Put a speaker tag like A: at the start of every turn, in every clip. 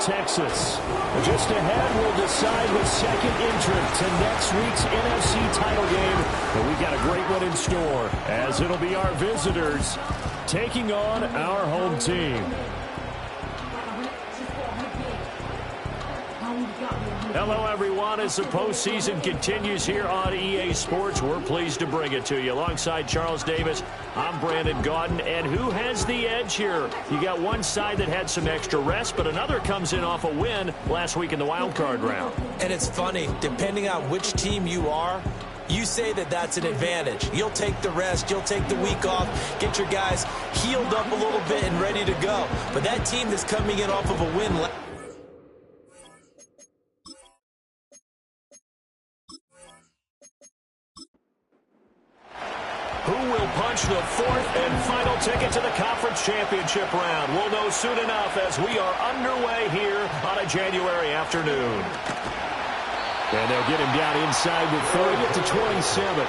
A: Texas. Just ahead, we'll decide the second entrant to next week's NFC title game. But we've got a great one in store, as it'll be our visitors taking on our home team. Hello, everyone. As the postseason continues here on EA Sports, we're pleased to bring it to you. Alongside Charles Davis, I'm Brandon Gaudin. And who has the edge here? You got one side that had some extra rest, but another comes in off a win last week in the wild card round.
B: And it's funny, depending on which team you are, you say that that's an advantage. You'll take the rest. You'll take the week off. Get your guys healed up a little bit and ready to go. But that team that's coming in off of a win.
A: Who will punch the fourth and final ticket to the conference championship round? We'll know soon enough as we are underway here on a January afternoon. And they'll get him down inside the 30 at the 27.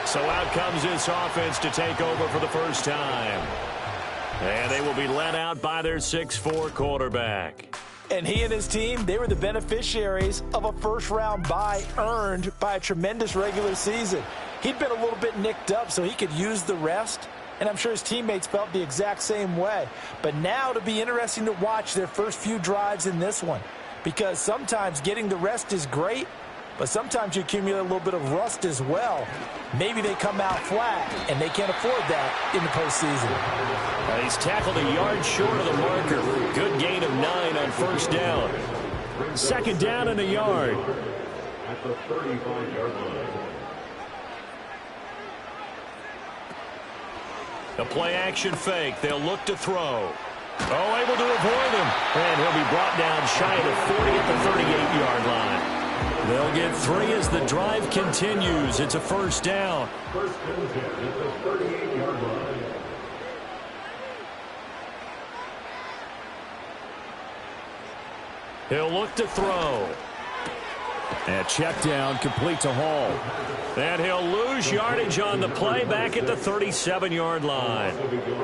A: So out comes this offense to take over for the first time. And they will be led out by their 6'4" quarterback.
B: And he and his team, they were the beneficiaries of a first-round bye earned by a tremendous regular season. He'd been a little bit nicked up, so he could use the rest. And I'm sure his teammates felt the exact same way. But now it'll be interesting to watch their first few drives in this one. Because sometimes getting the rest is great, but sometimes you accumulate a little bit of rust as well. Maybe they come out flat, and they can't afford that in the postseason.
A: He's tackled a yard short of the marker. Good gain of 9 on first down. Second down and a yard.
C: At the 35-yard line.
A: The play-action fake. They'll look to throw. Oh, able to avoid him. And he'll be brought down shy of the 40 at the 38-yard line. They'll get 3 as the drive continues. It's a first down.
C: First and 10 at the 38-yard line.
A: He'll look to throw. And check down, complete to Hall. And he'll lose yardage on the play back at the 37-yard line.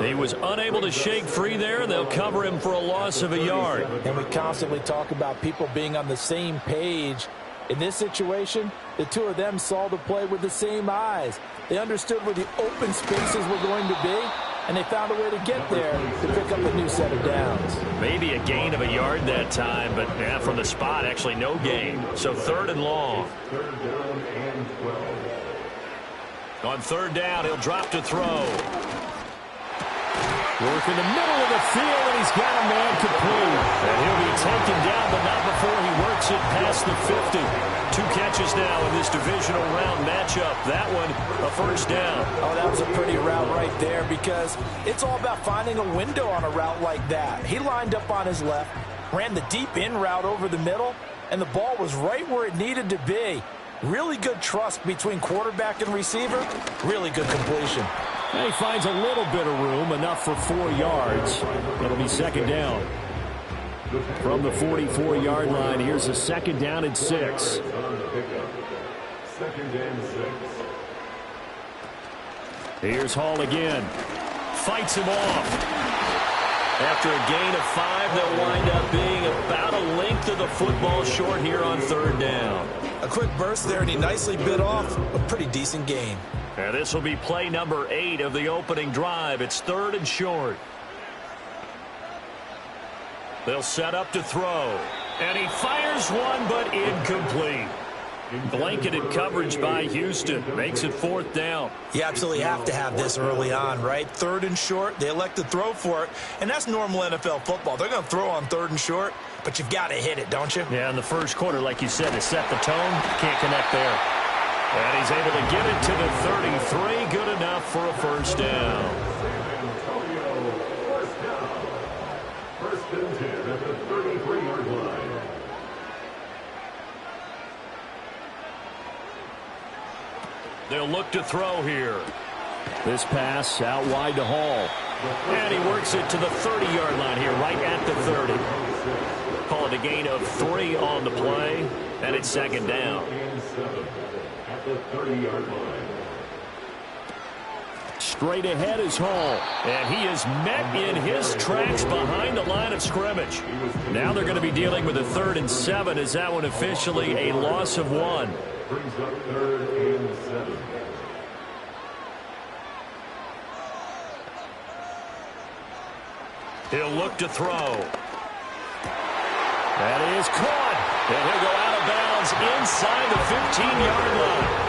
A: He was unable to shake free there. They'll cover him for a loss of a yard.
B: And we constantly talk about people being on the same page. In this situation, the two of them saw the play with the same eyes. They understood where the open spaces were going to be, and they found a way to get there to pick up a new set of downs.
A: Maybe a gain of a yard that time, but from the spot, actually no gain. So third and long.
C: Third down and 12.
A: On third down, he'll drop to throw. Work in the middle of the field, and he's got a man complete. And he'll be taken down, but not before he works it past the 50. 2 catches now in this divisional round matchup. That one, a first down.
B: Oh, that was a pretty route right there because it's all about finding a window on a route like that. He lined up on his left, ran the deep in route over the middle, and the ball was right where it needed to be. Really good trust between quarterback and receiver. Really good completion.
A: And he finds a little bit of room, enough for 4 yards. It'll be second down. From the 44-yard line, here's a second down and 6.
C: Second and 6.
A: Here's Hall again. Fights him off. After a gain of 5, they'll wind up being about a length of the football short here on third down.
B: A quick burst there, and he nicely bit off a pretty decent gain.
A: And this will be play number 8 of the opening drive. It's third and short. They'll set up to throw. And he fires one, but incomplete. Blanketed coverage by Houston. Makes it fourth down.
B: You absolutely have to have this early on, right? Third and short, they elect to throw for it. And that's normal NFL football. They're going to throw on third and short, but you've got to hit it, don't you?
A: Yeah, in the first quarter, like you said, to set the tone, can't connect there. And he's able to get it to the 33. Good enough for a first down.
C: First and 10 at the 33-yard line.
A: They'll look to throw here. This pass out wide to Hall. And he works it to the 30-yard line here, right at the 30. Call it a gain of 3 on the play, and it's second down.
C: At the 30-yard line.
A: Straight ahead is Hall. And he is met in his tracks behind the line of scrimmage. Now they're going to be dealing with a 3rd and 7. Is that one officially a loss of 1?
C: Brings up 3rd and 7.
A: He'll look to throw. That is caught. And he'll go out of bounds inside the 15-yard line.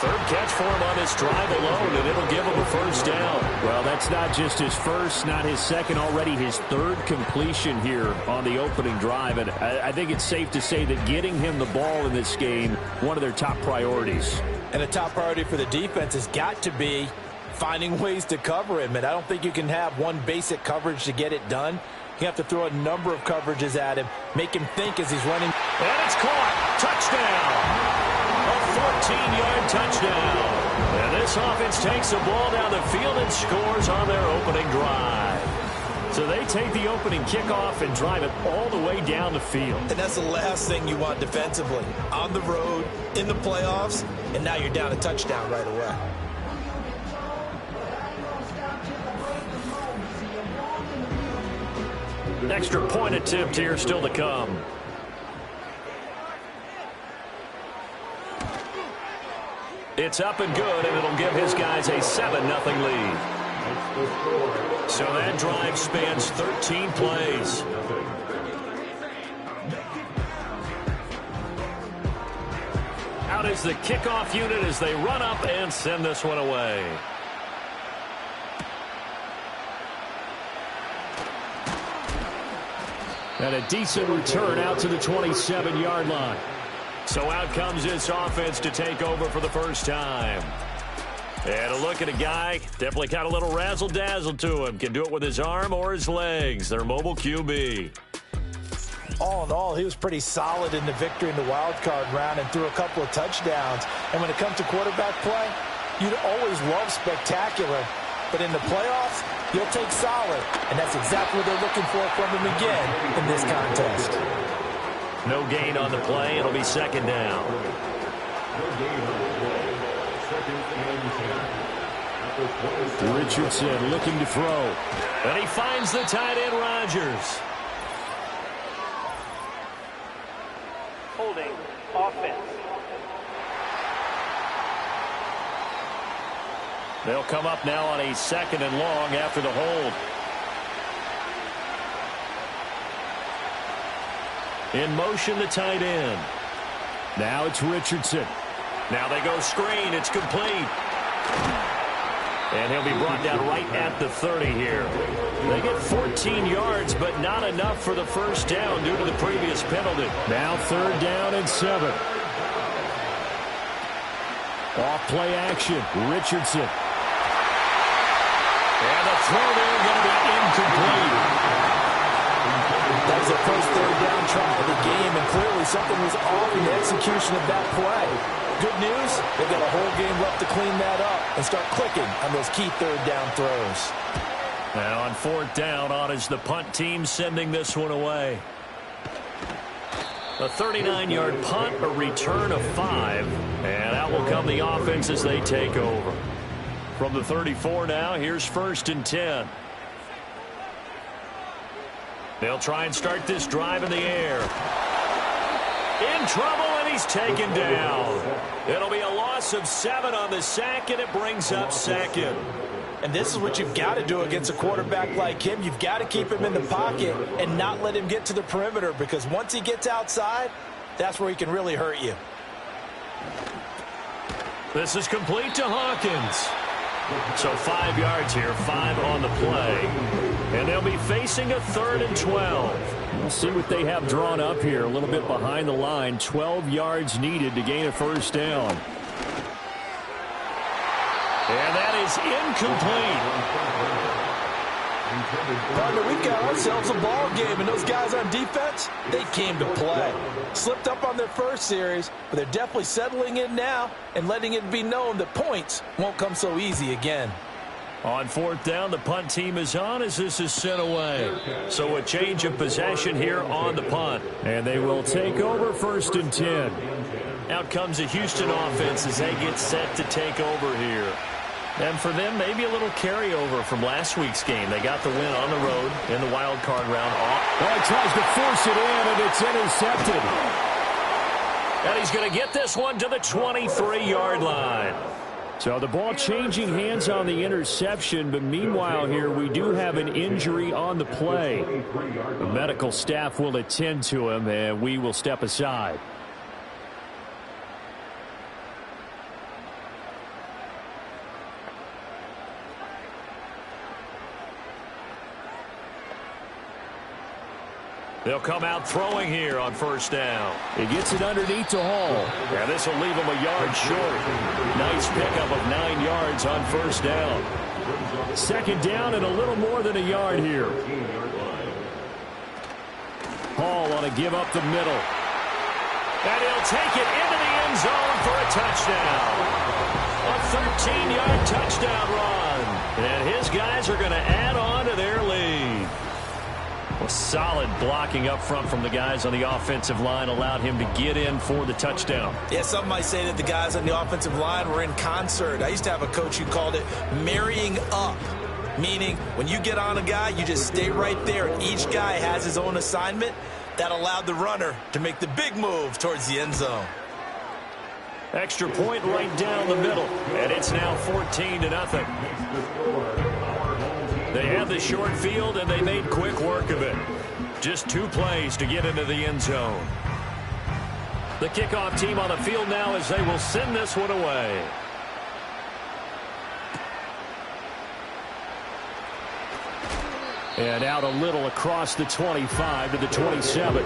A: 3rd catch for him on this drive alone, and it'll give him a 1st down.
D: Well, that's not just his first, not his second, already his 3rd completion here on the opening drive. And I think it's safe to say that getting him the ball in this game, one of their top priorities.
B: And a top priority for the defense has got to be finding ways to cover him. And I don't think you can have one basic coverage to get it done. You have to throw a number of coverages at him, make him think as he's running.
A: And it's caught. Touchdown. A 14-yard touchdown. And this offense takes the ball down the field and scores on their opening drive. So they take the opening kickoff and drive it all the way down the field.
B: And that's the last thing you want defensively. On the road, in the playoffs, and now you're down a touchdown right away.
A: Extra point attempt here still to come. It's up and good, and it'll give his guys a 7-0 lead. So that drive spans 13 plays. Out is the kickoff unit as they run up and send this one away. And a decent return out to the 27-yard line. So out comes this offense to take over for the first time. And a look at a guy, definitely got a little razzle-dazzle to him. Can do it with his arm or his legs. Their mobile QB.
B: All in all, he was pretty solid in the victory in the wild card round and threw a couple of touchdowns. And when it comes to quarterback play, you'd always love spectacular. But in the playoffs, you'll take solid. And that's exactly what they're looking for from him again in this contest.
A: No gain on the play. It'll be 2nd down.
C: No gain on the play. 2nd and 10.
D: Richardson looking to throw.
A: And he finds the tight end, Rodgers.
E: Holding offense.
A: They'll come up now on a 2nd and long after the hold. In motion, the tight end.
D: Now it's Richardson.
A: Now they go screen. It's complete. And he'll be brought down right at the 30 here. They get 14 yards, but not enough for the 1st down due to the previous penalty.
D: Now 3rd down and 7. Off play action. Richardson.
A: And the throw there going to be incomplete.
B: That was the first 3rd down try of the game, and clearly something was off in the execution of that play. Good news, they've got a whole game left to clean that up and start clicking on those key 3rd down throws.
A: Now on 4th down, on is the punt team sending this one away. A 39-yard punt, a return of 5, and out will come the offense as they take over. From the 34 now, here's 1st and 10. They'll try and start this drive in the air. In trouble, and he's taken down. It'll be a loss of 7 on the sack, and it brings up 2nd.
B: And this is what you've got to do against a quarterback like him. You've got to keep him in the pocket and not let him get to the perimeter, because once he gets outside, that's where he can really hurt you.
A: This is complete to Hawkins. So 5 yards here, 5 on the play. And they'll be facing a 3rd and 12.
D: We'll see what they have drawn up here. A little bit behind the line. 12 yards needed to gain a 1st down.
A: And that is incomplete.
B: Partner, we've got ourselves a ball game, and those guys on defense, they came to play. Slipped up on their first series, but they're definitely settling in now and letting it be known that points won't come so easy again.
A: On 4th down, the punt team is on as this is sent away. So a change of possession here on the punt.
D: And they will take over 1st and 10.
A: Out comes the Houston offense as they get set to take over here. And for them, maybe a little carryover from last week's game. They got the win on the road in the wild card round.
D: Oh, he tries to force it in, and it's intercepted.
A: And he's going to get this one to the 23-yard line.
D: So the ball changing hands on the interception, but meanwhile here we do have an injury on the play. The medical staff will attend to him, and we will step aside.
A: They'll come out throwing here on first down.
D: He gets it underneath to Hall.
A: And this will leave him a yard short. Nice pickup of 9 yards on first down.
D: Second down and a little more than a yard here. Hall on a give up the middle.
A: And he'll take it into the end zone for a touchdown. A 13-yard touchdown run. And his guys are going to add on to their lead. Well, solid blocking up front from the guys on the offensive line allowed him to get in for the touchdown.
B: Yeah, some might say that the guys on the offensive line were in concert. I used to have a coach who called it marrying up, meaning when you get on a guy, you just stay right there. Each guy has his own assignment. That allowed the runner to make the big move towards the end zone.
A: Extra point right down the middle, and it's now 14-0. They had the short field, and they made quick work of it. Just 2 plays to get into the end zone. The kickoff team on the field now as they will send this one away.
D: And out a little across the 25 to the 27.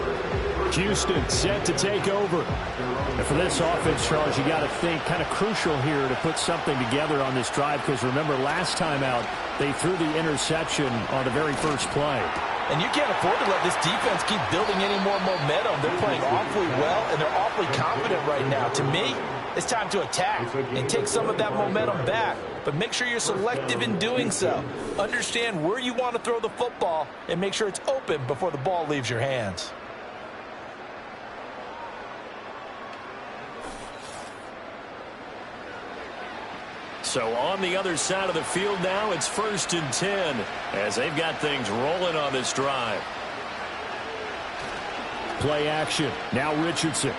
D: Houston set to take over. And for this offense, Charles, you got to think kind of crucial here to put something together on this drive, because remember last time out they threw the interception on the very first play.
B: And you can't afford to let this defense keep building any more momentum. They're playing awfully well, and they're awfully confident right now. To me, it's time to attack and take some of that momentum back. But make sure you're selective in doing so. Understand where you want to throw the football and make sure it's open before the ball leaves your hands.
A: So on the other side of the field now, it's 1st and 10 as they've got things rolling on this drive.
D: Play action. Now Richardson.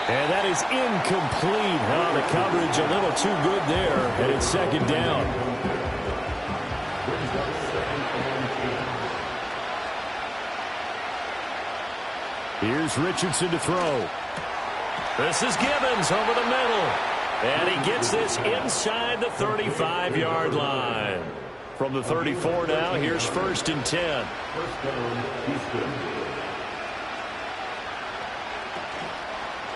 D: And that is incomplete. Oh, the coverage a little too good there, and it's second down. Here's Richardson to throw.
A: This is Gibbons over the middle. And he gets this inside the 35-yard line. From the 34 now, here's 1st and 10.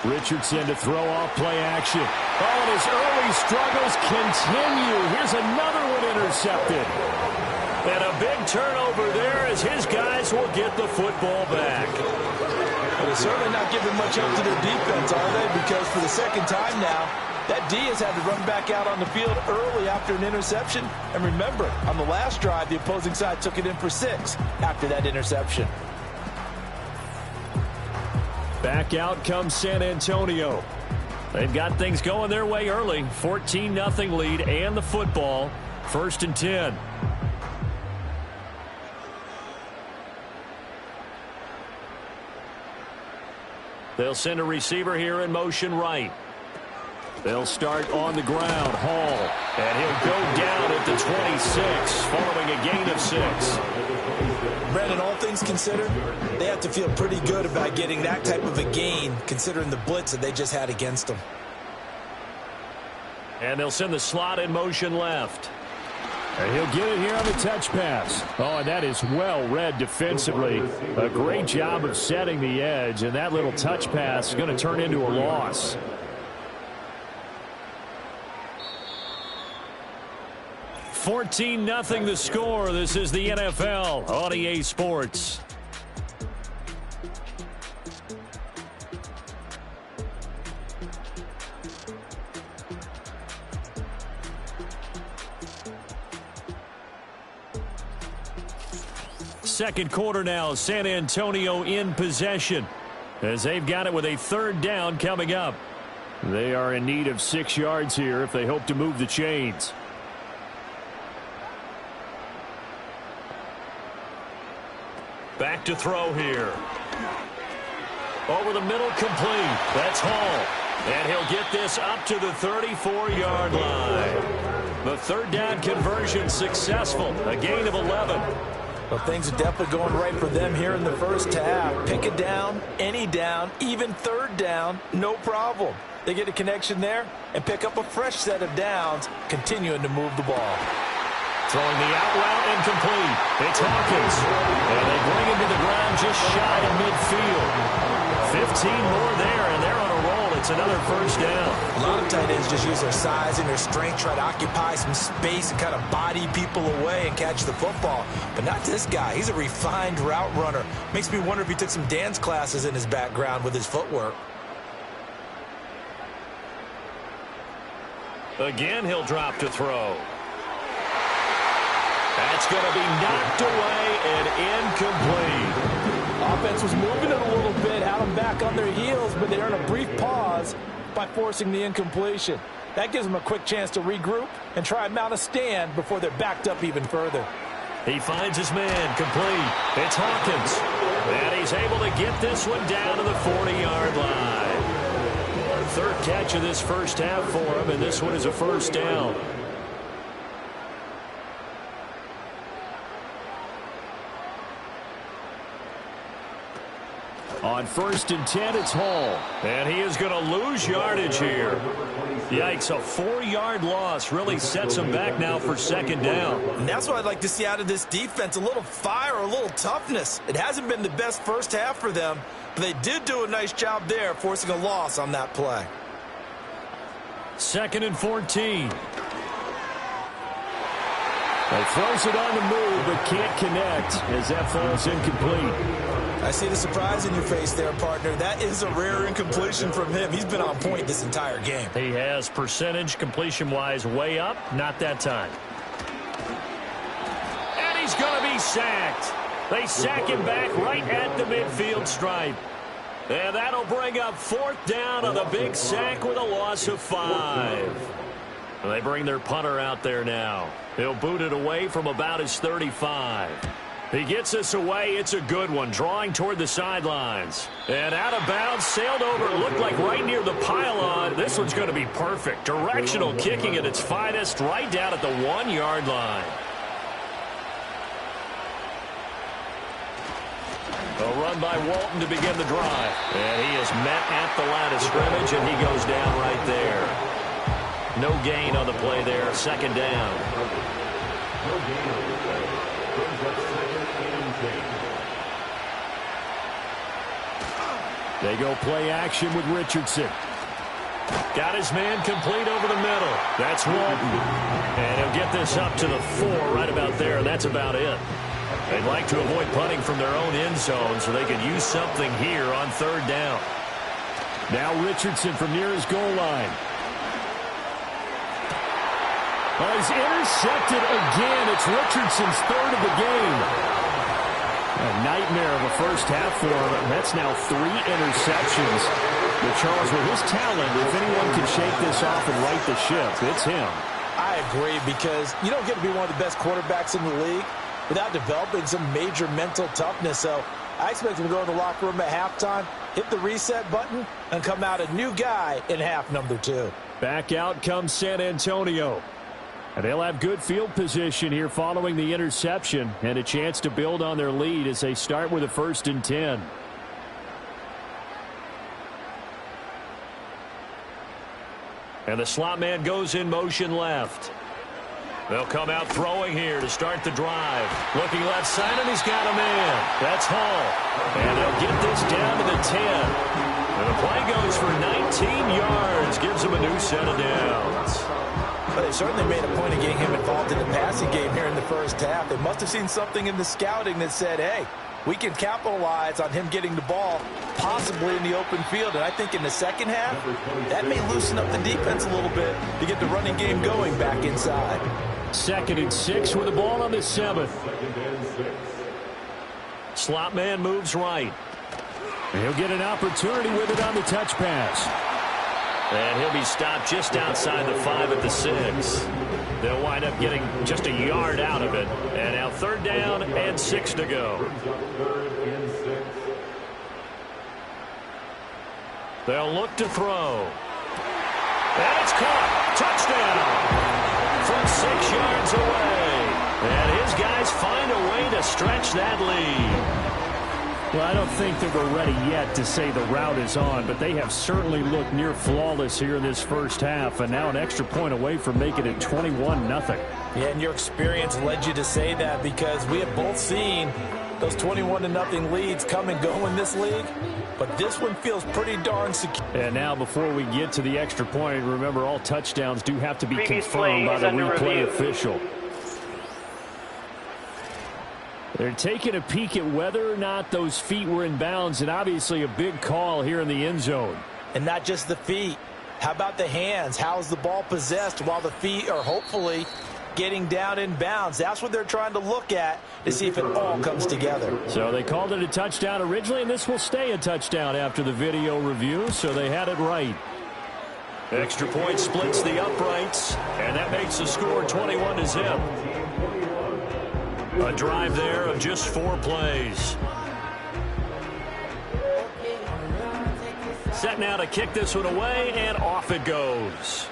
D: Richardson to throw off play action. Oh, and his early struggles continue. Here's another one intercepted.
A: And a big turnover there as his guys will get the football back.
B: Well, they're certainly not giving much up to their defense, are they? Because for the second time now, that D has had to run back out on the field early after an interception. And remember, on the last drive, the opposing side took it in for 6 after that interception.
D: Back out comes San Antonio.
A: They've got things going their way early. 14-0 lead and the football. 1st and 10. They'll send a receiver here in motion right. They'll start on the ground. Hall. And he'll go down at the 26 following a gain of 6.
B: Brandon, all things considered, they have to feel pretty good about getting that type of a gain considering the blitz that they just had against them.
A: And they'll send the slot in motion left.
D: And he'll get it here on the touch pass. Oh, and that is well read defensively. A great job of setting the edge, and that little touch pass is going to turn into a loss.
A: $14-0 the score. This is the NFL on EA Sports. Second quarter now, San Antonio in possession as they've got it with a 3rd down coming up.
D: They are in need of 6 yards here if they hope to move the chains.
A: Back to throw here. Over the middle, complete. That's Hall. And he'll get this up to the 34-yard line. The third down conversion successful. A gain of 11.
B: Well, things are definitely going right for them here in the first half. Pick a down, any down, even third down, no problem. They get a connection there and pick up a fresh set of downs, continuing to move the ball.
A: Throwing the out route incomplete. It's Hawkins. And they bring him to the ground just shy of midfield. 15 more there, and they're on a roll. It's another first down.
B: A lot of tight ends just use their size and their strength, try to occupy some space and kind of body people away and catch the football. But not this guy. He's a refined route runner. Makes me wonder if he took some dance classes in his background with his footwork.
A: Again, he'll drop to throw. That's going to be knocked away and incomplete.
B: Offense was moving it a little bit, had them back on their heels, but they earned a brief pause by forcing the incompletion. That gives them a quick chance to regroup and try and mount a stand before they're backed up even further.
A: He finds his man, complete. It's Hawkins. And he's able to get this one down to the 40-yard line. Third catch of this first half for him, and this one is a first down.
D: On 1st and 10, it's Hall.
A: And he is going to lose yardage here. Yikes, a 4-yard loss really sets him back now for second down.
B: And that's what I'd like to see out of this defense, a little fire, a little toughness. It hasn't been the best first half for them, but they did do a nice job there, forcing a loss on that play.
A: 2nd and 14.
D: They throws it on the move, but can't connect as that falls incomplete.
B: I see the surprise in your face there, partner. That is a rare incompletion from him. He's been on point this entire game.
A: He has percentage completion-wise way up. Not that time. And he's going to be sacked. They sack him back right at the midfield stripe. And that'll bring up 4th down on the big sack with a loss of 5. They bring their punter out there now. He'll boot it away from about his 35. He gets this away. It's a good one, drawing toward the sidelines. And out of bounds, sailed over. It looked like right near the pylon. This one's going to be perfect. Directional kicking at its finest, right down at the 1-yard line. A run by Walton to begin the drive. And he is met at the line of scrimmage, and he goes down right there. No gain on the play there. Second down.
D: They go play action with Richardson.
A: Got his man complete over the middle. That's Walton. And he'll get this up to the 4 right about there, and that's about it. They'd like to avoid punting from their own end zone so they could use something here on 3rd down.
D: Now Richardson from near his goal line. Well, he's intercepted again. It's Richardson's 3rd of the game. A nightmare of a first half for him. That's now 3 interceptions. But Charles, with his talent, if anyone can shake this off and right the ship, it's him.
B: I agree, because you don't get to be one of the best quarterbacks in the league without developing some major mental toughness. So I expect him to go in the locker room at halftime, hit the reset button, and come out a new guy in half number 2.
D: Back out comes San Antonio. And they'll have good field position here following the interception and a chance to build on their lead as they start with a 1st and 10.
A: And the slot man goes in motion left. They'll come out throwing here to start the drive. Looking left side, and he's got a man. That's Hall. And they'll get this down to the 10. And the play goes for 19 yards. Gives him a new set of downs.
B: But they certainly made a point of getting him involved in the passing game here in the first half. They must have seen something in the scouting that said, hey, we can capitalize on him getting the ball, possibly in the open field. And I think in the second half, that may loosen up the defense a little bit to get the running game going back inside.
D: 2nd and 6 with the ball on the 7th.
A: Slot man moves right.
D: And he'll get an opportunity with it on the touch pass.
A: And he'll be stopped just outside the 5 at the 6. They'll wind up getting just a yard out of it. And now 3rd down and 6 to go. They'll look to throw. And it's caught. Touchdown. From 6 yards away. And his guys find a way to stretch that lead.
D: Well, I don't think that we're ready yet to say the route is on, but they have certainly looked near flawless here in this first half, and now an extra point away from making it 21-0.
B: Yeah, and your experience led you to say that because we have both seen those 21-0 leads come and go in this league, but this one feels pretty darn secure.
D: And now before we get to the extra point, remember all touchdowns do have to be confirmed by the replay official. They're taking a peek at whether or not those feet were in bounds, and obviously a big call here in the end zone.
B: And not just the feet. How about the hands? How's the ball possessed while the feet are hopefully getting down in bounds? That's what they're trying to look at to see if it all comes together.
D: So they called it a touchdown originally, and this will stay a touchdown after the video review, so they had it right.
A: Extra point splits the uprights, and that makes the score 21-0. A drive there of just 4 plays. Set now to kick this one away, and off it goes.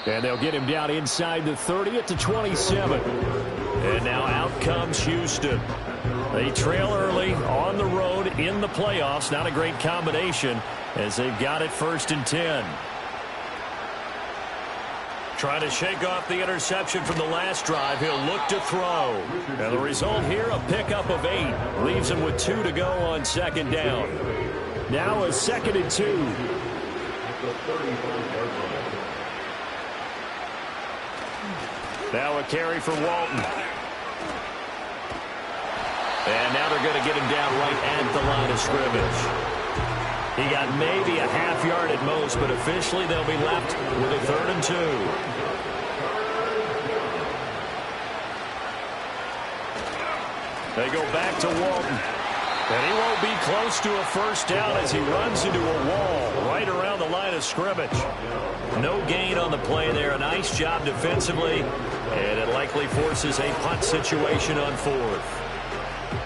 D: And they'll get him down inside the 30 at the 27.
A: And now out comes Houston. They trail early on the road in the playoffs. Not a great combination as they've got it 1st and 10. Trying to shake off the interception from the last drive. He'll look to throw. And the result here, a pickup of 8. Leaves him with 2 to go on 2nd down.
D: Now a 2nd and 2.
A: Now a carry for Walton. And now they're going to get him down right at the line of scrimmage. He got maybe a half yard at most, but officially they'll be left with a 3rd and 2. They go back to Walton. And he won't be close to a 1st down as he runs into a wall right around the line of scrimmage. No gain on the play there. A nice job defensively. And it likely forces a punt situation on 4th.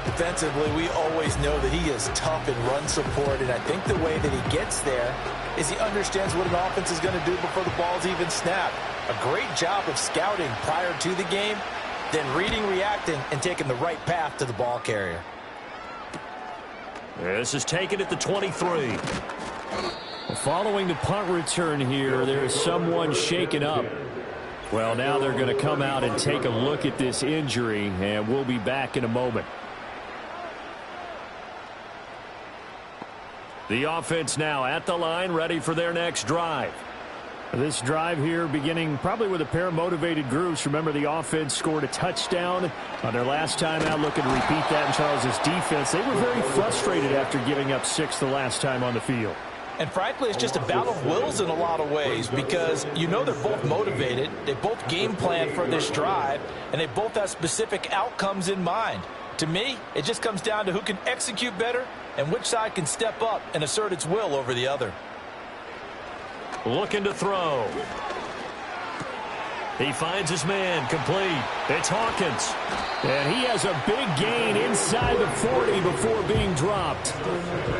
B: Defensively, we always know that he is tough in run support, and I think the way that he gets there is he understands what an offense is going to do before the ball's even snapped. A great job of scouting prior to the game, then reading, reacting, and taking the right path to the ball carrier.
A: This is taken at the 23.
D: Following the punt return here, there is someone shaken up. Well, now they're going to come out and take a look at this injury, and we'll be back in a moment.
A: The offense now at the line, ready for their next drive.
D: This drive here beginning probably with a pair of motivated groups. Remember, the offense scored a touchdown on their last time out. Looking to repeat that in Charles's defense. They were very frustrated after giving up 6 the last time on the field.
B: And frankly, it's just a battle of wills in a lot of ways because you know they're both motivated. They both game plan for this drive, and they both have specific outcomes in mind. To me, it just comes down to who can execute better and which side can step up and assert its will over the other.
A: Looking to throw. He finds his man, complete. It's Hawkins.
D: And he has a big gain inside the 40 before being dropped.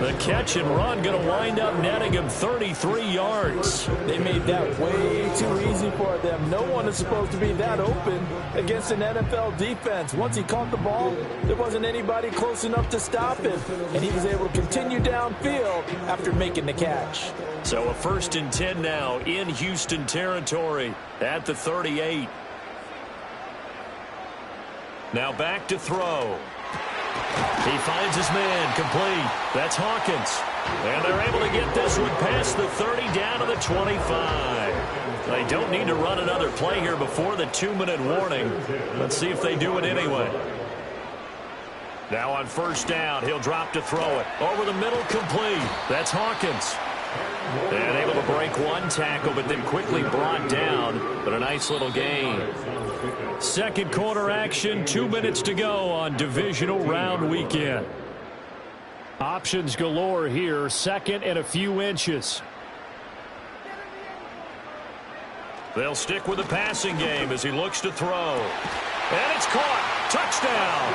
A: The catch and run going to wind up netting him 33 yards.
B: They made that way too easy for them. No one is supposed to be that open against an NFL defense. Once he caught the ball, there wasn't anybody close enough to stop him. And he was able to continue downfield after making the catch.
A: So a 1st and 10 now in Houston territory at the 38. Now back to throw. He finds his man, complete. That's Hawkins. And they're able to get this one past the 30 down to the 25. They don't need to run another play here before the 2-minute warning. Let's see if they do it anyway. Now on 1st down, he'll drop to throw it. Over the middle, complete. That's Hawkins. And able to break one tackle, but then quickly brought down. But a nice little gain.
D: Second quarter action, 2 minutes to go on divisional round weekend. Options galore here, second and a few inches.
A: They'll stick with the passing game as he looks to throw. And it's caught. Touchdown.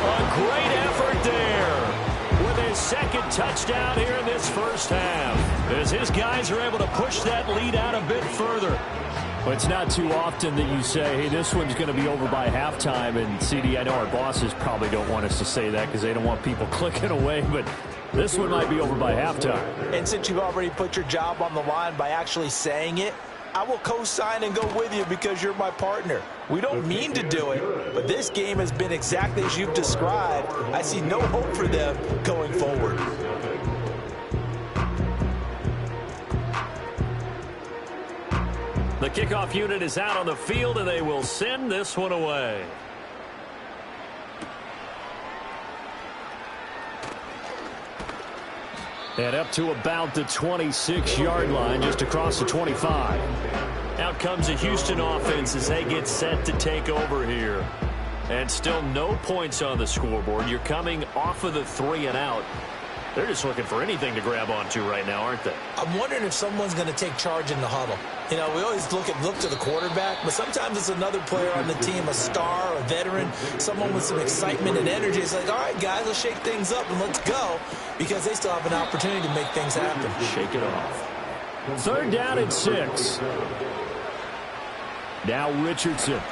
A: A great effort there with his second touchdown here in this first half, as his guys are able to push that lead out a bit further.
D: Well, it's not too often that you say, hey, this one's going to be over by halftime. And, CD, I know our bosses probably don't want us to say that because they don't want people clicking away, but this one might be over by halftime.
B: And since you've already put your job on the line by actually saying it, I will co-sign and go with you because you're my partner. We don't mean to do it, but this game has been exactly as you've described. I see no hope for them going forward.
A: The kickoff unit is out on the field, and they will send this one away.
D: And up to about the 26-yard line, just across the 25.
A: Out comes the Houston offense as they get set to take over here. And still no points on the scoreboard. You're coming off of the 3 and out. They're just looking for anything to grab onto right now, aren't they?
B: I'm wondering if someone's going to take charge in the huddle. You know, we always look to the quarterback, but sometimes it's another player on the team, a star, a veteran, someone with some excitement and energy. It's like, all right, guys, let's shake things up and let's go, because they still have an opportunity to make things happen.
A: Shake it off.
D: Third down and 6. Now Richardson.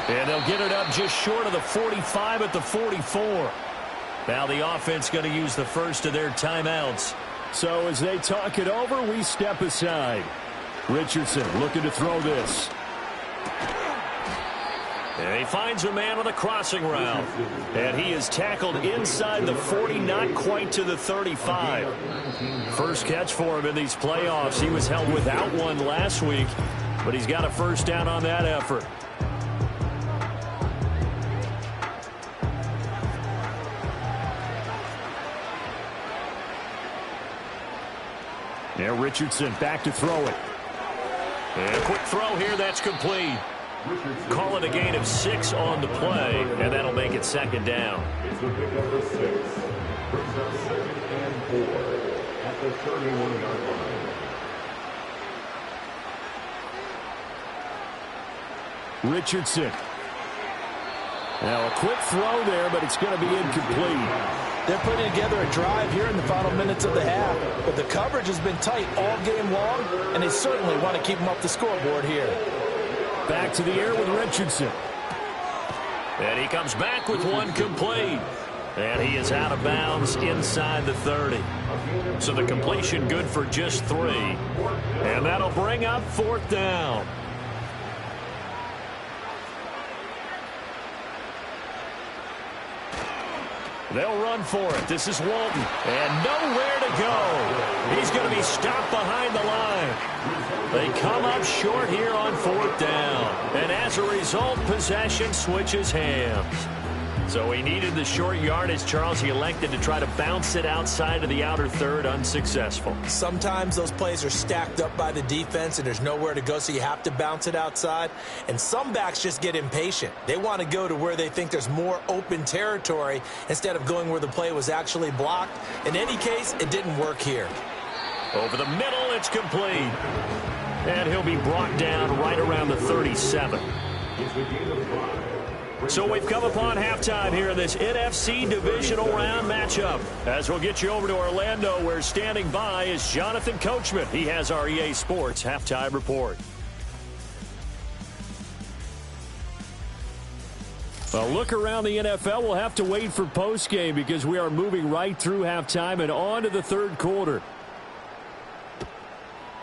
A: And they'll get it up just short of the 45 at the 44. Now the offense going to use the first of their timeouts.
D: So as they talk it over, we step aside. Richardson looking to throw this.
A: And he finds a man on the crossing route. And he is tackled inside the 40, not quite to the 35. First catch for him in these playoffs. He was held without one last week, but he's got a first down on that effort.
D: Now Richardson back to throw it.
A: And a quick throw here, that's complete. Call it a gain of 6 on the play, and that'll make it second down.
C: It's a pick up of 6. Brings up 2nd and 4 at the 31-yard line.
D: Richardson. Now a quick throw there, but it's going to be incomplete.
B: They're putting together a drive here in the final minutes of the half, but the coverage has been tight all game long, and they certainly want to keep them up the scoreboard here.
D: Back to the air with Richardson.
A: And he comes back with one complete. And he is out of bounds inside the 30. So the completion good for just 3. And that'll bring up 4th down. They'll run for it. This is Walton. And nowhere to go. He's going to be stopped behind the line. They come up short here on 4th down. And as a result, possession switches hands. So he needed the short yardage, Charles. He elected to try to bounce it outside of the outer third, unsuccessful.
B: Sometimes those plays are stacked up by the defense and there's nowhere to go, so you have to bounce it outside. And some backs just get impatient. They want to go to where they think there's more open territory instead of going where the play was actually blocked. In any case, it didn't work here.
A: Over the middle, it's complete. And he'll be brought down right around the 37. So we've come upon halftime here in this NFC divisional round matchup. As we'll get you over to Orlando, where standing by is Jonathan Coachman. He has our EA Sports halftime report.
D: Well, look around the NFL. We'll have to wait for postgame because we are moving right through halftime and on to the third quarter.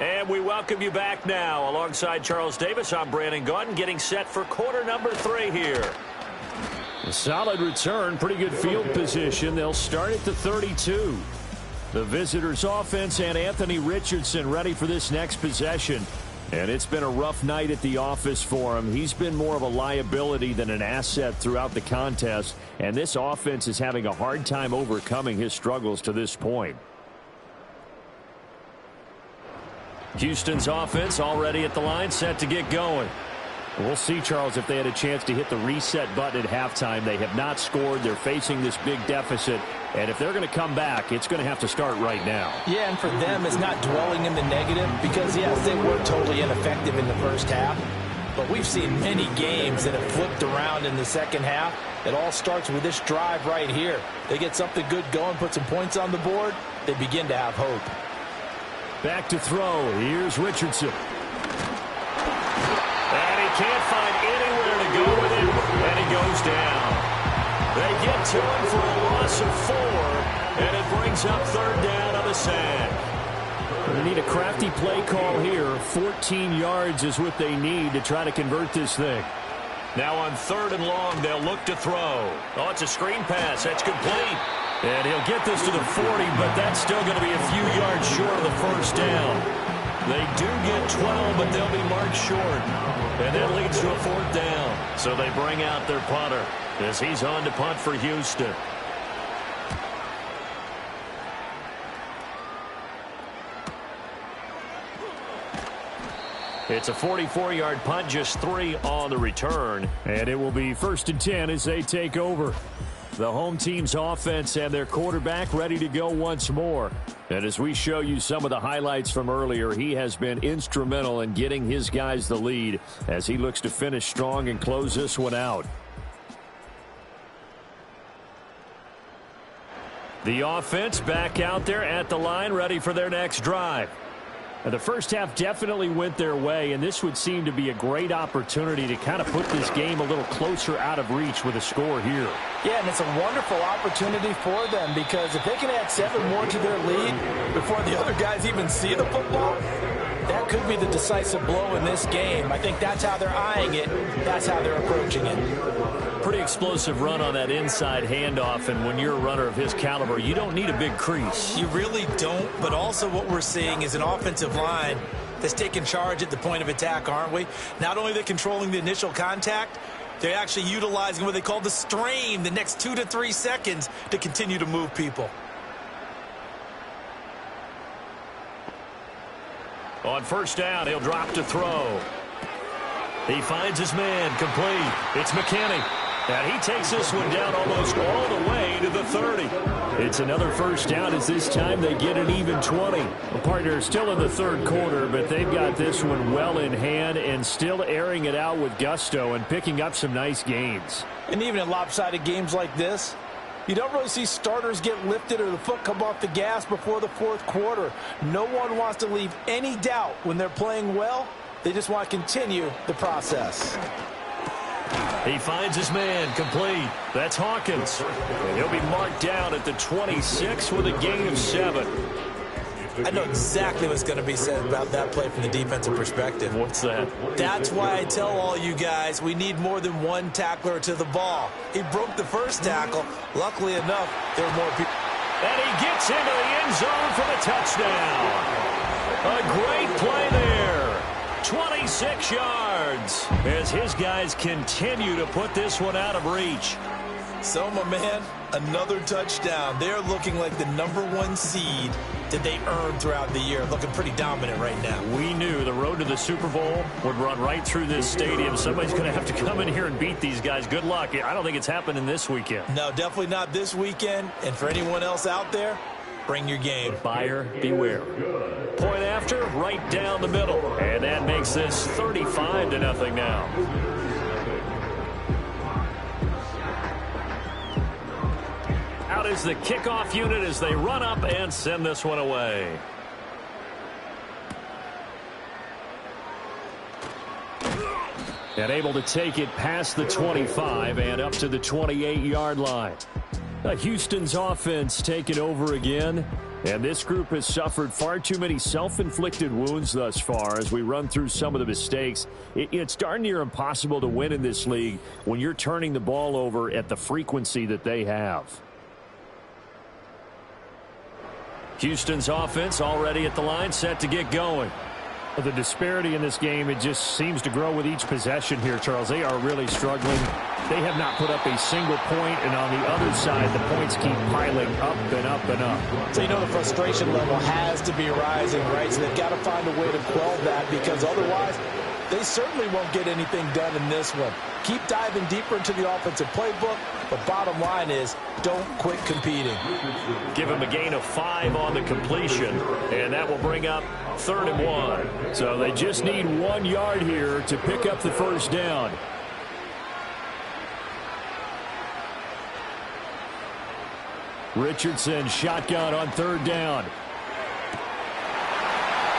A: And we welcome you back now. Alongside Charles Davis, I'm Brandon Gaudin, getting set for quarter number 3 here.
D: A solid return, pretty good field position. They'll start at the 32. The visitors' offense and Anthony Richardson ready for this next possession. And it's been a rough night at the office for him. He's been more of a liability than an asset throughout the contest, and this offense is having a hard time overcoming his struggles to this point. Houston's offense already at the line, set to get going. We'll see, Charles, if they had a chance to hit the reset button at halftime. They have not scored. They're facing this big deficit. And if they're going to come back, it's going to have to start right now.
B: Yeah, and for them, it's not dwelling in the negative because, yes, they were totally ineffective in the first half. But we've seen many games that have flipped around in the second half. It all starts with this drive right here. They get something good going, put some points on the board, they begin to have hope.
D: Back to throw. Here's Richardson.
A: And he can't find anywhere to go with it, and he goes down. They get to him for a loss of 4, and it brings up third down on the sack.
D: They need a crafty play call here. 14 yards is what they need to try to convert this thing.
A: Now on 3rd and long, they'll look to throw. Oh, it's a screen pass. That's complete. And he'll get this to the 40, but that's still going to be a few yards short of the first down. They do get 12, but they'll be marked short. And that leads to a 4th down. So they bring out their punter as he's on to punt for Houston. It's a 44-yard punt, just 3 on the return.
D: And it will be 1st and 10 as they take over. The home team's offense and their quarterback ready to go once more. And as we show you some of the highlights from earlier, he has been instrumental in getting his guys the lead as he looks to finish strong and close this one out. The offense back out there at the line, ready for their next drive. Now, the first half definitely went their way, and this would seem to be a great opportunity to kind of put this game a little closer out of reach with a score here.
B: Yeah, and it's a wonderful opportunity for them because if they can add 7 more to their lead before the other guys even see the football, that could be the decisive blow in this game. I think that's how they're eyeing it. That's how they're approaching it.
D: Pretty explosive run on that inside handoff, and when you're a runner of his caliber, you don't need a big crease.
B: You really don't, but also what we're seeing is an offensive line that's taking charge at the point of attack, aren't we? Not only are they controlling the initial contact, they're actually utilizing what they call the strain, the next 2 to 3 seconds to continue to move people.
A: On 1st down, he'll drop to throw. He finds his man, complete. It's McKinney. And he takes this one down almost all the way to the 30.
D: It's another 1st down as this time they get an even 20. The partner is still in the 3rd quarter, but they've got this one well in hand and still airing it out with gusto and picking up some nice gains.
B: And even in lopsided games like this, you don't really see starters get lifted or the foot come off the gas before the 4th quarter. No one wants to leave any doubt when they're playing well. They just want to continue the process.
A: He finds his man, complete. That's Hawkins. And he'll be marked down at the 26 with a gain of 7.
B: I know exactly what's going to be said about that play from the defensive perspective.
A: What's that?
B: That's why I tell all you guys we need more than one tackler to the ball. He broke the first tackle. Luckily enough, there were more people.
A: And he gets into the end zone for the touchdown. A great play there. 26 yards as his guys continue to put this one out of reach.
B: So, my man, another touchdown. They're looking like the #1 seed that they earned throughout the year. Looking pretty dominant right now.
A: We knew the road to the Super Bowl would run right through this stadium. Somebody's going to have to come in here and beat these guys. Good luck. I don't think it's happening this weekend.
B: No, definitely not this weekend. And for anyone else out there, bring your game.
A: Buyer beware. Point after, right down the middle. And that makes this 35-0 now. Out is the kickoff unit as they run up and send this one away.
D: And able to take it past the 25 and up to the 28-yard line. Houston's offense taking over again. And this group has suffered far too many self-inflicted wounds thus far as we run through some of the mistakes. It's darn near impossible to win in this league when you're turning the ball over at the frequency that they have.
A: Houston's offense already at the line, set to get going.
D: The disparity in this game, it just seems to grow with each possession here, Charles. They are really struggling. They have not put up a single point, and on the other side, the points keep piling up and up and up.
B: So you know the frustration level has to be rising, right? So they've got to find a way to quell that, because otherwise they certainly won't get anything done in this one. Keep diving deeper into the offensive playbook, but bottom line is don't quit competing.
A: Give him a gain of 5 on the completion, and that will bring up 3rd and 1.
D: So they just need 1 yard here to pick up the first down. Richardson shotgun on 3rd down.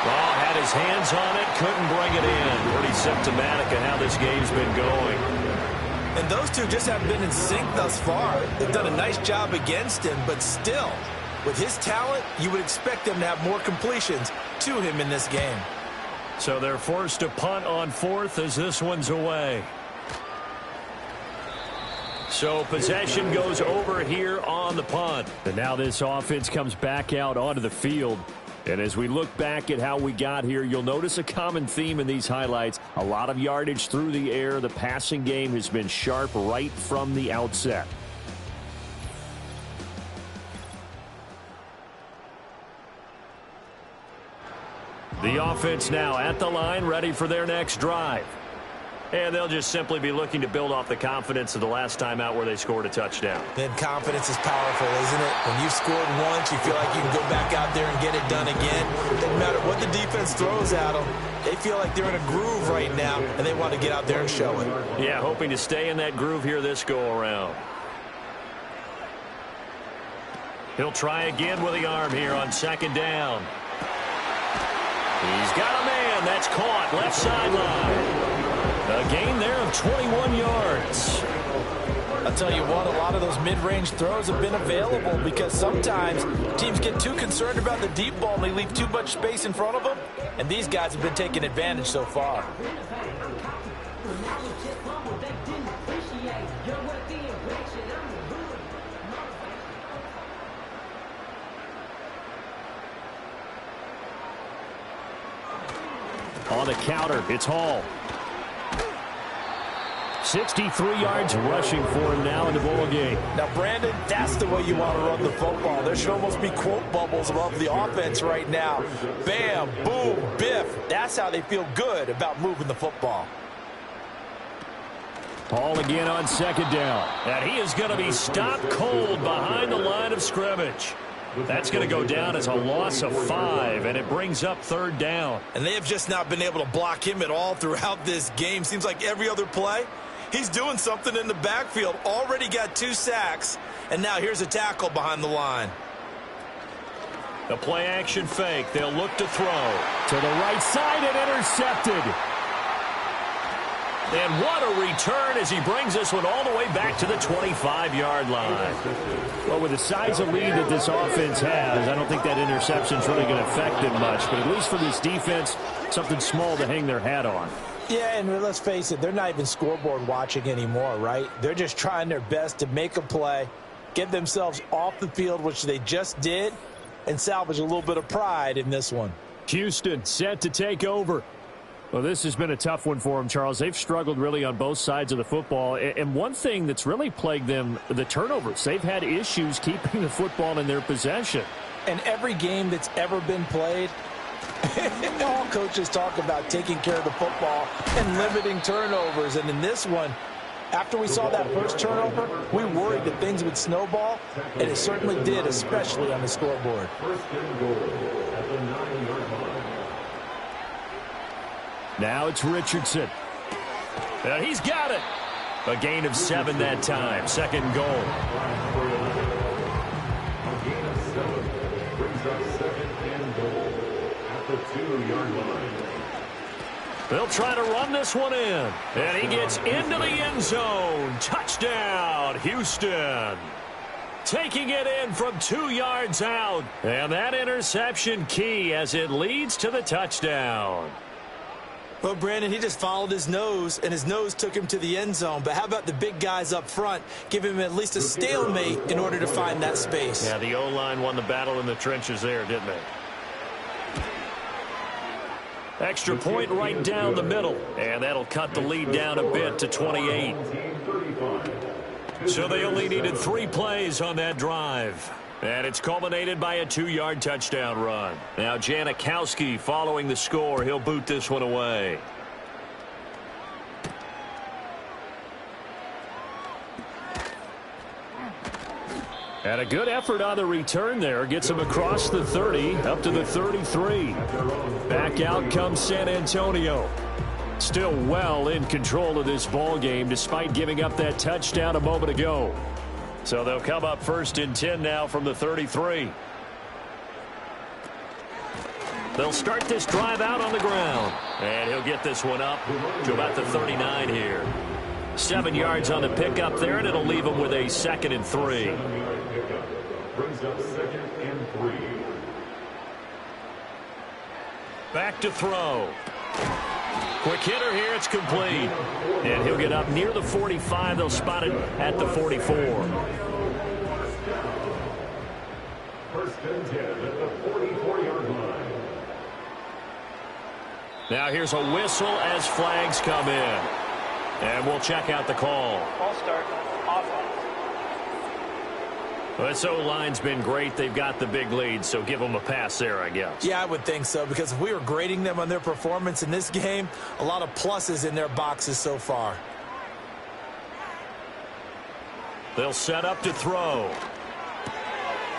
A: Well, had his hands on it, couldn't bring it in. Pretty symptomatic of how this game's been going.
B: And those two just haven't been in sync thus far. They've done a nice job against him, but still, with his talent, you would expect them to have more completions to him in this game.
A: So they're forced to punt on 4th as this one's away. So possession goes over here on the punt.
D: And now this offense comes back out onto the field. And as we look back at how we got here, you'll notice a common theme in these highlights. A lot of yardage through the air. The passing game has been sharp right from the outset.
A: The offense now at the line, ready for their next drive. And they'll just simply be looking to build off the confidence of the last time out where they scored a touchdown.
B: Then confidence is powerful, isn't it? When you've scored once, you feel like you can go back out there and get it done again. Doesn't matter what the defense throws at them. They feel like they're in a groove right now, and they want to get out there and show it.
A: Yeah, hoping to stay in that groove here this go-around. He'll try again with the arm here on 2nd down. He's got a man. That's caught left sideline. A gain there of 21 yards.
B: I'll tell you what, a lot of those mid-range throws have been available because sometimes teams get too concerned about the deep ball and they leave too much space in front of them, and these guys have been taking advantage so far.
D: On the counter, it's Hall. 63 yards rushing for him now in the ball game.
B: Now, Brandon, that's the way you want to run the football. There should almost be quote bubbles above the offense right now. Bam, boom, biff. That's how they feel good about moving the football.
D: Hall again on 2nd down.
A: And he is going to be stopped cold behind the line of scrimmage. That's going to go down as a loss of 5, and it brings up 3rd down.
B: And they have just not been able to block him at all throughout this game. Seems like every other play, he's doing something in the backfield. Already got 2 sacks, and now here's a tackle behind the line.
A: The play-action fake. They'll look to throw.
D: To the right side and intercepted.
A: And what a return as he brings this one all the way back to the 25-yard line.
D: Well, with the size of lead that this offense has, I don't think that interception is really going to affect them much. But at least for this defense, something small to hang their hat on.
B: Yeah, and let's face it, they're not even scoreboard watching anymore, right? They're just trying their best to make a play, get themselves off the field, which they just did, and salvage a little bit of pride in this one.
D: Houston set to take over. Well, this has been a tough one for them, Charles. They've struggled really on both sides of the football. And one thing that's really plagued them, the turnovers. They've had issues keeping the football in their possession.
B: And every game that's ever been played, all coaches talk about taking care of the football and limiting turnovers. And in this one, after we saw that first turnover, we worried that things would snowball, and it certainly did, especially on the scoreboard.
C: First and goal at the 9-yard line.
D: Now it's Richardson.
A: He's got it. A gain of 7 that time. 2nd goal.
C: A gain of 7 brings up 2nd and goal at the 2-yard line.
A: They'll try to run this one in. And he gets into the end zone. Touchdown, Houston. Taking it in from 2 yards out. And that interception key as it leads to the touchdown.
B: Well, Brandon, he just followed his nose, and his nose took him to the end zone. But how about the big guys up front? Give him at least a stalemate in order to find that space.
A: Yeah, the O-line won the battle in the trenches there, didn't they? Extra point right down the middle. And that'll cut the lead down a bit to 28. So they only needed 3 plays on that drive. And it's culminated by a 2-yard touchdown run. Now Janikowski following the score. He'll boot this one away.
D: And a good effort on the return there. Gets him across the 30, up to the 33. Back out comes San Antonio. Still well in control of this ball game despite giving up that touchdown a moment ago.
A: So they'll come up 1st and 10 now from the 33. They'll start this drive out on the ground. And he'll get this one up to about the 39 here. 7 yards on the pickup there, and it'll leave him with a 2nd and 3.
C: Brings up 2nd and 3.
A: Back to throw. Quick hitter here. It's complete. And he'll get up near the 45. They'll spot it at the 44.
C: 1st and 10 at the 44-yard line.
A: Now here's a whistle as flags come in. And we'll check out the call.
E: Ball start. Offense.
A: Well, this O-line's been great. They've got the big lead, so give them a pass there, I guess.
B: Yeah, I would think so, because if we were grading them on their performance in this game, a lot of pluses in their boxes so far.
A: They'll set up to throw.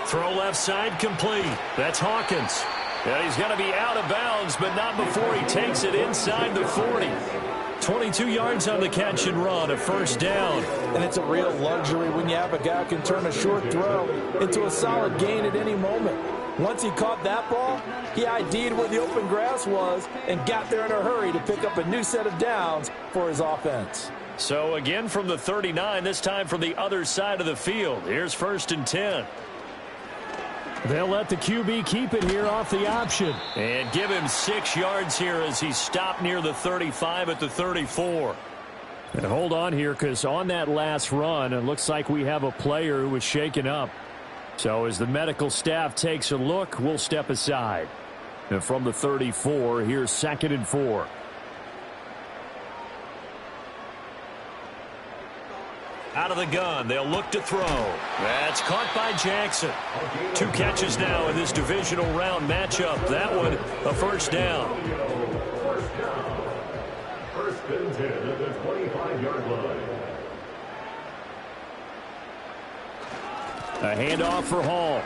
A: Throw left side complete. That's Hawkins. And he's going to be out of bounds, but not before he takes it inside the 40. 22 yards on the catch and run, a 1st down.
B: And it's a real luxury when you have a guy who can turn a short throw into a solid gain at any moment. Once he caught that ball, he ID'd where the open grass was and got there in a hurry to pick up a new set of downs for his offense.
A: So again from the 39, this time from the other side of the field. Here's 1st and 10.
D: They'll let the QB keep it here off the option.
A: And give him 6 yards here as he stopped near the 35 at the 34.
D: And hold on here, because on that last run, it looks like we have a player who was shaken up. So as the medical staff takes a look, we'll step aside. And from the 34, here's 2nd and 4.
A: Out of the gun, they'll look to throw. That's caught by Jackson. 2 catches now in this divisional round matchup. That one, a 1st down.
C: 1st and 10 at the 25-yard line.
D: A handoff for Hall.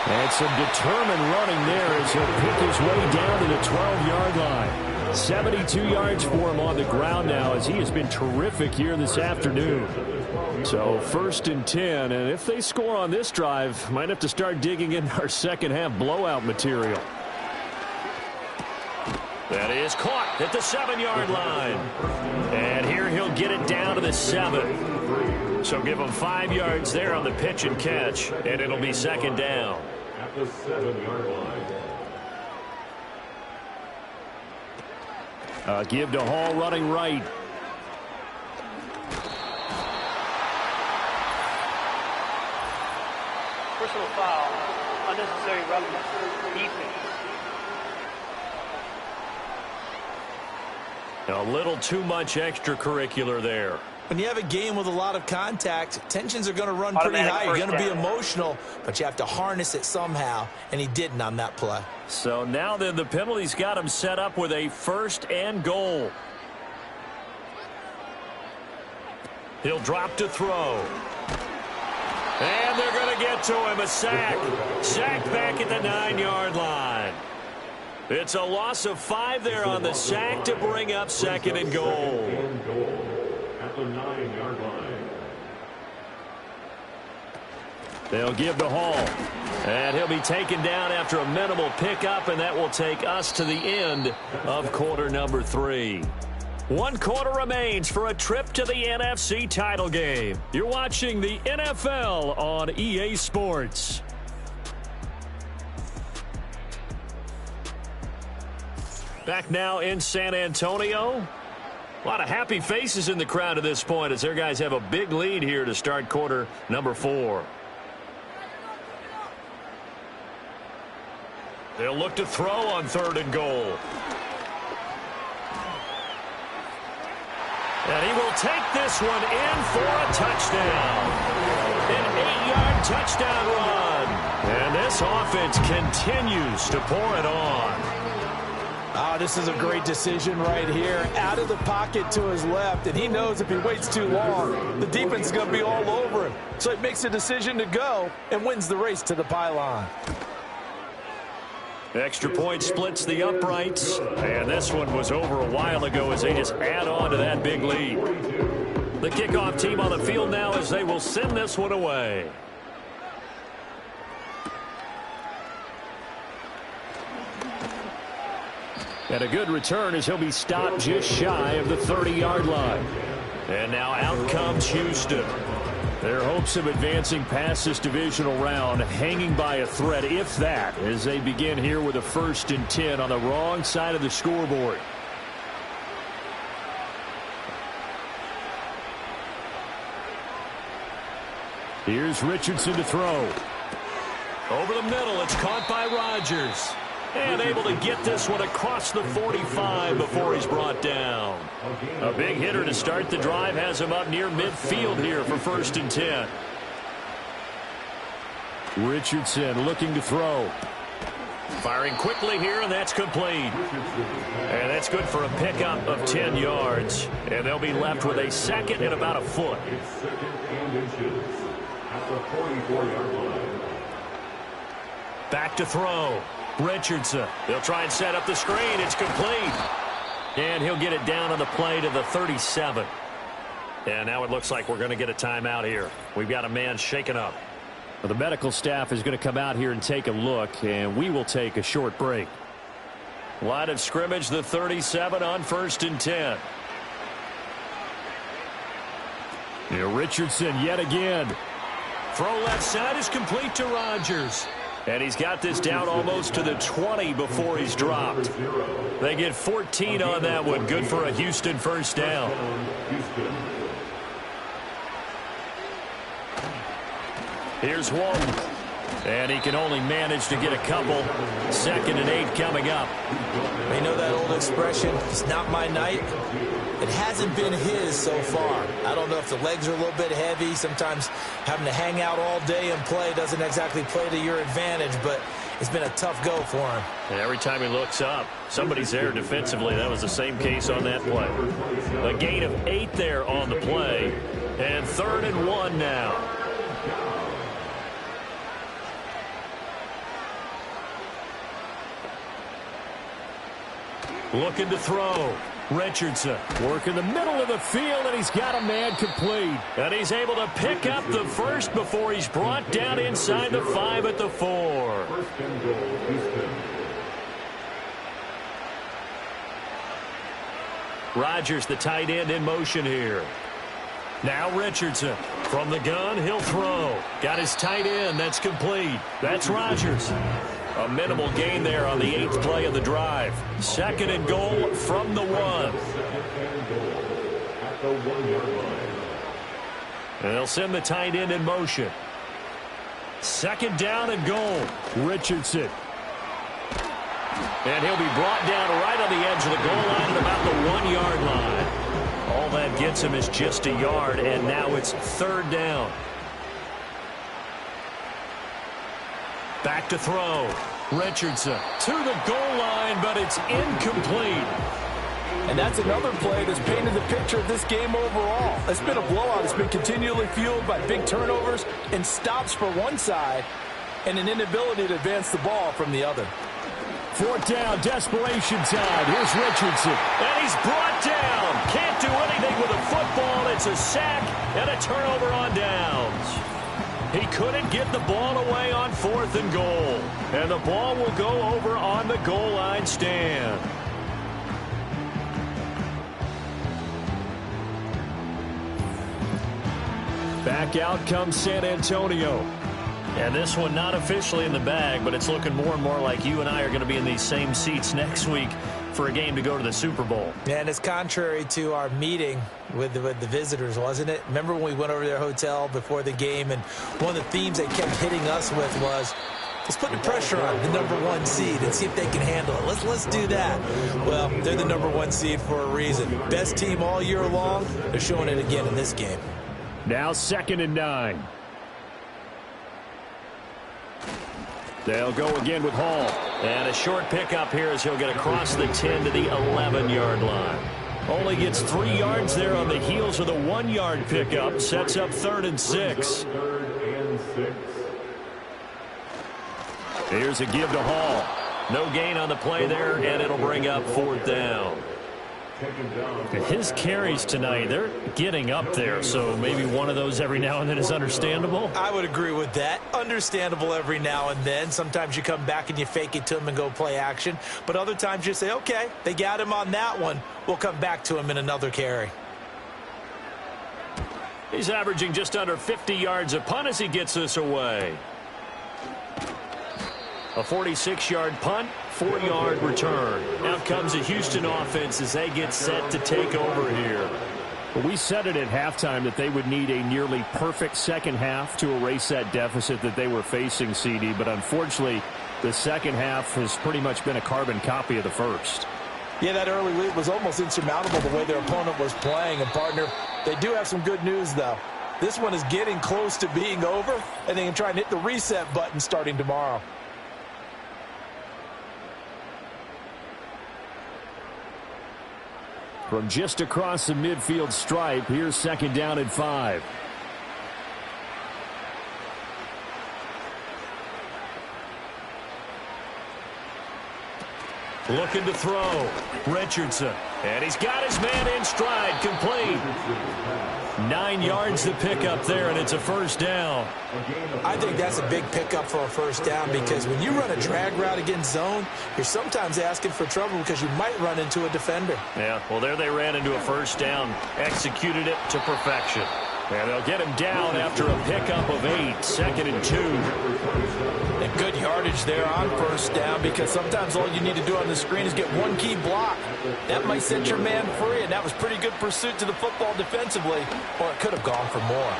D: And some determined running there as he'll pick his way down to the 12-yard line. 72 yards for him on the ground now as he has been terrific here this afternoon. So 1st and 10, and if they score on this drive, might have to start digging in our second half blowout material.
A: That is caught at the 7-yard line. And here he'll get it down to the 7. So give him 5 yards there on the pitch and catch, and it'll be 2nd down.
C: At the 7-yard line.
D: Give to Hall running right.
E: Personal foul. Unnecessary roughness. Defense.
A: A little too much extracurricular there.
B: When you have a game with a lot of contact, tensions are going to run pretty high. You're going to be emotional, but you have to harness it somehow, and he didn't on that play.
A: So now then the penalty's got him set up with a 1st and goal. He'll drop to throw. And they're going to get to him, a sack. Sack back at the 9-yard line. It's a loss of 5 there on the sack to bring up 2nd and goal.
C: At the 9-yard line.
A: They'll give to Hall. And he'll be taken down after a minimal pickup, and that will take us to the end of quarter number 3. 1 quarter remains for a trip to the NFC title game. You're watching the NFL on EA Sports. Back now in San Antonio. A lot of happy faces in the crowd at this point as their guys have a big lead here to start quarter number 4. They'll look to throw on 3rd and goal. And he will take this one in for a touchdown. An 8-yard touchdown run. And this offense continues to pour it on.
B: Oh, this is a great decision right here. Out of the pocket to his left, and he knows if he waits too long, the defense is going to be all over him. So he makes a decision to go and wins the race to the pylon.
A: Extra point splits the uprights, and this one was over a while ago as they just add on to that big lead. The kickoff team on the field now as they will send this one away.
D: And a good return as he'll be stopped just shy of the 30-yard line.
A: And now out comes Houston.
D: Their hopes of advancing past this divisional round hanging by a thread, if that, as they begin here with a 1st and 10 on the wrong side of the scoreboard. Here's Richardson to throw.
A: Over the middle, it's caught by Rodgers. And able to get this one across the 45 before he's brought down.
D: A big hitter to start the drive has him up near midfield here for 1st and 10. Richardson looking to throw.
A: Firing quickly here, and that's complete. And that's good for a pickup of 10 yards. And they'll be left with a 2nd and about a foot.
C: It's 2nd and inches at the 44-yard line.
A: Back to throw. Richardson. They'll try and set up the screen. It's complete. And he'll get it down on the play to the 37. And now it looks like we're going to get a timeout here. We've got a man shaken up.
D: Well, the medical staff is going to come out here and take a look, and we will take a short break.
A: Line of scrimmage, the 37 on 1st and 10.
D: Here Richardson yet again.
A: Throw left side is complete to Rodgers. And he's got this down almost to the 20 before he's dropped. They get 14 on that one. Good for a Houston 1st down. Here's Walton. And he can only manage to get a couple. 2nd and 8 coming up.
B: You know that old expression, it's not my night? It hasn't been his so far. I don't know if the legs are a little bit heavy. Sometimes having to hang out all day and play doesn't exactly play to your advantage, but it's been a tough go for him.
A: And every time he looks up, somebody's there defensively. That was the same case on that play. A gain of 8 there on the play. And 3rd and 1 now. Looking to throw. Richardson.
D: Work in the middle of the field, and he's got a man complete.
A: And he's able to pick up the 1st before he's brought down inside the 5 at the 4.
C: 1st and goal, Houston.
A: Rodgers, the tight end, in motion here. Now Richardson. From the gun, he'll throw. Got his tight end. That's complete. That's Rodgers. A minimal gain there on the 8th play of the drive. 2nd and goal from the 1.
C: 2nd and goal at the 1-yard line.
A: And they'll send the tight end in motion. 2nd down and goal.
D: Richardson.
A: And he'll be brought down right on the edge of the goal line at about the 1-yard line. All that gets him is just a yard, and now it's 3rd down. Back to throw. Richardson to the goal line, but it's incomplete.
B: And that's another play that's painted the picture of this game overall. It's been a blowout. It's been continually fueled by big turnovers and stops for one side and an inability to advance the ball from the other.
D: 4th down, desperation time. Here's Richardson.
A: And he's brought down. Can't do anything with a football. It's a sack and a turnover on downs. He couldn't get the ball away on 4th and goal. And the ball will go over on the goal line stand.
D: Back out comes San Antonio.
A: And this one not officially in the bag, but it's looking more and more like you and I are going to be in these same seats next week for a game to go to the Super Bowl.
B: And it's contrary to our meeting with the visitors, wasn't it? Remember when we went over to their hotel before the game, and one of the themes they kept hitting us with was Let's put the pressure on the #1 seed and see if they can handle it. Let's do that. Well, they're the #1 seed for a reason. Best team all year long. They're showing it again in this game.
D: Now 2nd and 9. They'll go again with Hall.
A: And a short pickup here as he'll get across the 10 to the 11-yard line. Only gets 3 yards there on the heels of the 1-yard pickup. Sets up 3rd and 6. Here's a give to Hall. No gain on the play there, and it'll bring up 4th down.
D: His carries tonight, they're getting up there, so maybe one of those every now and then is understandable.
B: I would agree with that. Understandable every now and then. Sometimes you come back and you fake it to him and go play action. But other times you say, okay, they got him on that one. We'll come back to him in another carry.
A: He's averaging just under 50 yards a punt as he gets this away. A 46-yard punt, 4-yard return. Now comes the Houston offense as they get set to take over here.
D: We said it at halftime that they would need a nearly perfect second half to erase that deficit that they were facing, CD. But unfortunately, the second half has pretty much been a carbon copy of the first.
B: Yeah, that early lead was almost insurmountable the way their opponent was playing. And, partner, they do have some good news, though. This one is getting close to being over, and they can try and hit the reset button starting tomorrow.
D: From just across the midfield stripe, here's 2nd down and 5.
A: Looking to throw. Richardson. And he's got his man in stride. Complete. 9 yards to pick up there, and it's a 1st down.
B: I think that's a big pickup for a 1st down because when you run a drag route against zone, you're sometimes asking for trouble because you might run into a defender.
A: Yeah, well, there they ran into a 1st down. Executed it to perfection. And they'll get him down after a pickup of 8. 2nd and 2.
B: And good yardage there on 1st down because sometimes all you need to do on the screen is get one key block. That might set your man free, and that was pretty good pursuit to the football defensively, or it could have gone for more.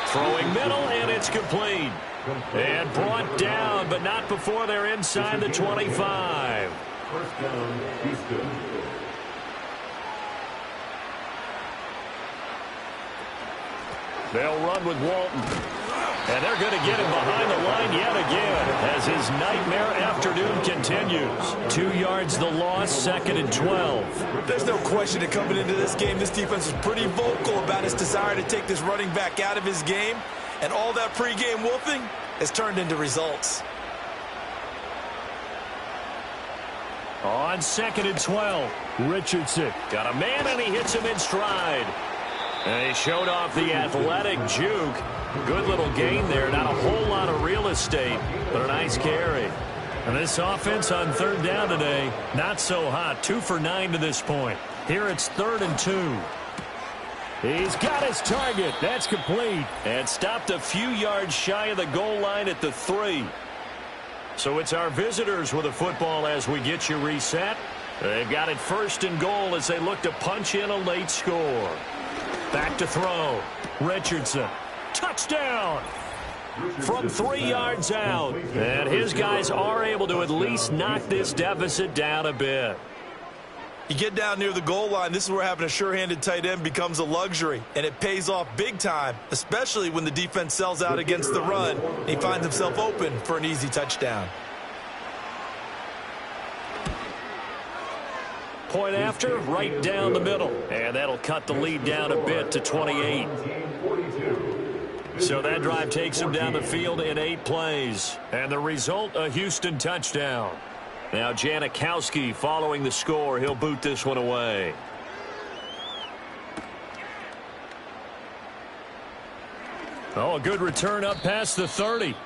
A: Throwing middle, and it's complete. And brought down, but not before they're inside the 25.
C: 1st down, Houston.
A: They'll run with Walton. And they're going to get him behind the line yet again as his nightmare afternoon continues. 2 yards the loss, 2nd and 12.
B: There's no question that coming into this game, this defense was pretty vocal about its desire to take this running back out of his game. And all that pregame wolfing has turned into results.
A: On 2nd and 12.
D: Richardson.
A: Got a man, and he hits him in stride. And he showed off the athletic juke. Good little gain there. Not a whole lot of real estate, but a nice carry. And this offense on 3rd down today, not so hot. 2 for 9 to this point. Here it's 3rd and 2.
D: He's got his target. That's complete.
A: And stopped a few yards shy of the goal line at the 3. So it's our visitors with the football as we get you reset. They've got it 1st and goal as they look to punch in a late score. Back to throw. Richardson. Touchdown. From 3 yards out. And his guys are able to at least knock this deficit down a bit.
B: You get down near the goal line, this is where having a sure-handed tight end becomes a luxury, and it pays off big time, especially when the defense sells out against the run. He finds himself open for an easy touchdown.
A: Point after, right down the middle. And that'll cut the lead down a bit to 28. So that drive takes him down the field in 8 plays. And the result, a Houston touchdown. Now Janikowski following the score. He'll boot this one away. Oh, a good return up past the 30.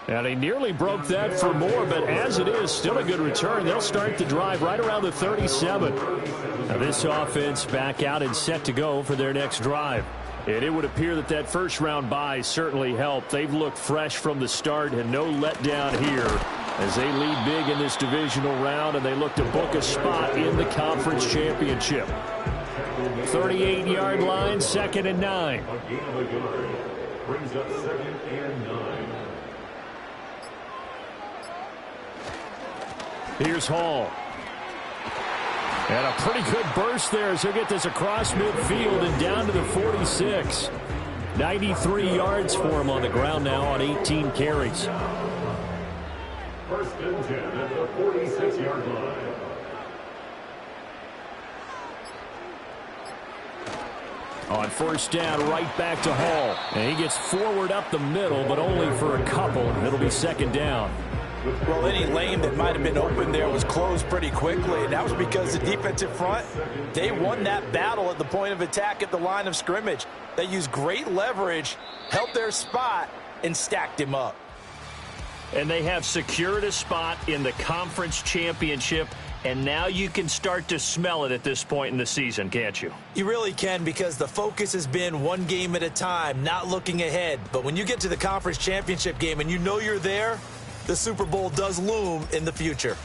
D: And he nearly broke that for more, but as it is, still a good return. They'll start the drive right around the 37. Now this offense back out and set to go for their next drive. And it would appear that that 1st-round bye certainly helped. They've looked fresh from the start and no letdown here as they lead big in this divisional round, and they look to book a spot in the conference championship. 38-yard line, 2nd and 9.
C: Brings up 2nd and 9.
D: Here's Hall. And a pretty good burst there as he'll get this across midfield and down to the 46. 93 yards for him on the ground now on 18 carries.
C: First and 10 at the 46-yard line.
D: On first down, right back to Hall. And he gets forward up the middle, but only for a couple. It'll be second down.
B: Well, any lane that might have been open there was closed pretty quickly, and that was because the defensive front, they won that battle at the point of attack at the line of scrimmage. They used great leverage, held their spot, and stacked him up.
A: And they have secured a spot in the conference championship, and now you can start to smell it at this point in the season, can't you?
B: You really can, because the focus has been one game at a time, not looking ahead. But when you get to the conference championship game and you know you're there, the Super Bowl does loom in the future.